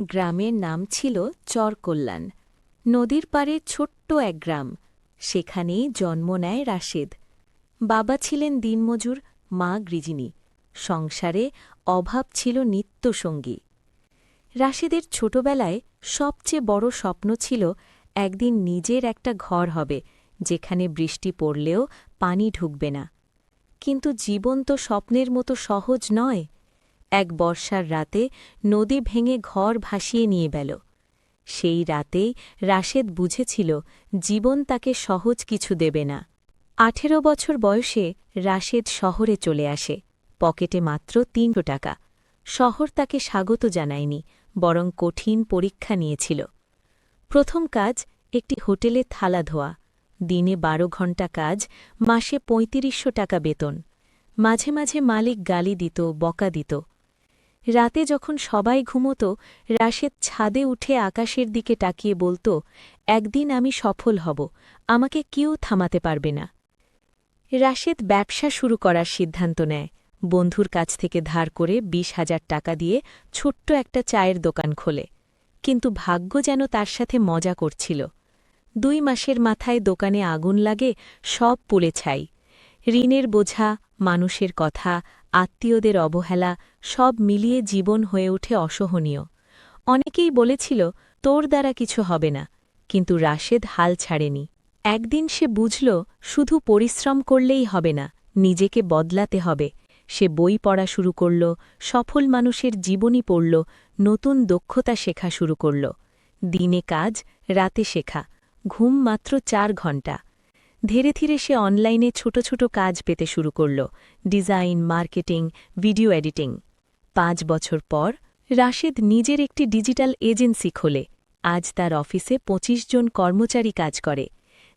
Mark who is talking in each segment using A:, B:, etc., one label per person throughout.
A: গ্রামের নাম ছিল চরকল্যাণ। নদীর পাড়ে ছোট্ট এক গ্রাম। সেখানেই জন্ম নেয় রাশেদ। বাবা ছিলেন দিনমজুর, মা গৃহিণী। সংসারে অভাব ছিল নিত্যসঙ্গী। রাশেদের ছোটবেলায় সবচেয়ে বড় স্বপ্ন ছিল একদিন নিজের একটা ঘর হবে, যেখানে বৃষ্টি পড়লেও পানি ঢুকবে না। কিন্তু জীবন তো স্বপ্নের মতো সহজ নয়। এক বর্ষার রাতে নদী ভেঙে ঘর ভাসিয়ে নিয়ে গেল। সেই রাতেই রাশেদ বুঝেছিল জীবন তাকে সহজ কিছু দেবে না। 18 বছর বয়সে রাশেদ শহরে চলে আসে। পকেটে মাত্র 300 টাকা। শহর তাকে স্বাগত জানায়নি, বরং কঠিন পরীক্ষা নিয়েছিল। প্রথম কাজ একটি হোটেলে থালা ধোয়া। দিনে 12 ঘণ্টা কাজ, মাসে 3500 টাকা বেতন। মাঝে মাঝে মালিক গালি দিত, বকা দিত। রাতে যখন সবাই ঘুমত, রাশেদ ছাদে উঠে আকাশের দিকে তাকিয়ে বলত, একদিন আমি সফল হব, আমাকে কেউ থামাতে পারবে না। রাশেদ ব্যবসা শুরু করার সিদ্ধান্ত নেয়। বন্ধুর কাছ থেকে ধার করে 20,000 টাকা দিয়ে ছোট্ট একটা চায়ের দোকান খোলে। কিন্তু ভাগ্য যেন তার সাথে মজা করছিল। 2 মাসের মাথায় দোকানে আগুন লাগে, সব পুড়ে ছাই। ঋণের বোঝা, মানুষের কথা, আত্মীয়দের অবহেলা, সব মিলিয়ে জীবন হয়ে ওঠে অসহনীয়। অনেকেই বলেছিল, তোর দ্বারা কিছু হবে না। কিন্তু রাশেদ হাল ছাড়েনি। একদিন সে বুঝল, শুধু পরিশ্রম করলেই হবে না, নিজেকে বদলাতে হবে। সে বই পড়া শুরু করল, সফল মানুষের জীবনী পড়ল, নতুন দক্ষতা শেখা শুরু করল। দিনে কাজ, রাতে শেখা, ঘুম মাত্র 4 ঘণ্টা। ধীরে ধীরে সে অনলাইনে ছোট ছোট কাজ পেতে শুরু করল, ডিজাইন, মার্কেটিং, ভিডিও এডিটিং। 5 বছর পর রাশেদ নিজের একটি ডিজিটাল এজেন্সি খোলে। আজ তার অফিসে 25 জন কর্মচারী কাজ করে।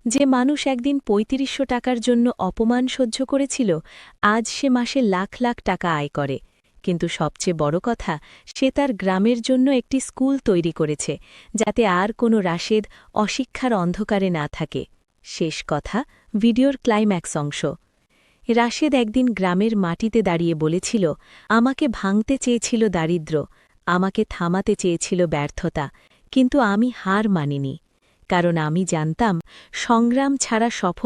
A: যে মানুষ একদিন 3500 টাকার জন্য অপমান সহ্য করেছিল, আজ সে মাসে লাখ লাখ টাকা আয় করে। কিন্তু সবচেয়ে বড় কথা, সে তার গ্রামের জন্য একটি স্কুল তৈরি করেছে, যাতে আর কোনো রাশেদ অশিক্ষার অন্ধকারে না থাকে। শেষ কথা, ভিডিওর ক্লাইম্যাক্স অংশ। রাশেদ একদিন গ্রামের মাটিতে দাঁড়িয়ে বলেছিল, আমাকে ভাঙতে চেয়েছিল দারিদ্র্য, আমাকে থামাতে চেয়েছিল ব্যর্থতা, কিন্তু আমি হার মানিনি। কারণ আমি জানতাম, সংগ্রাম ছাড়া সফল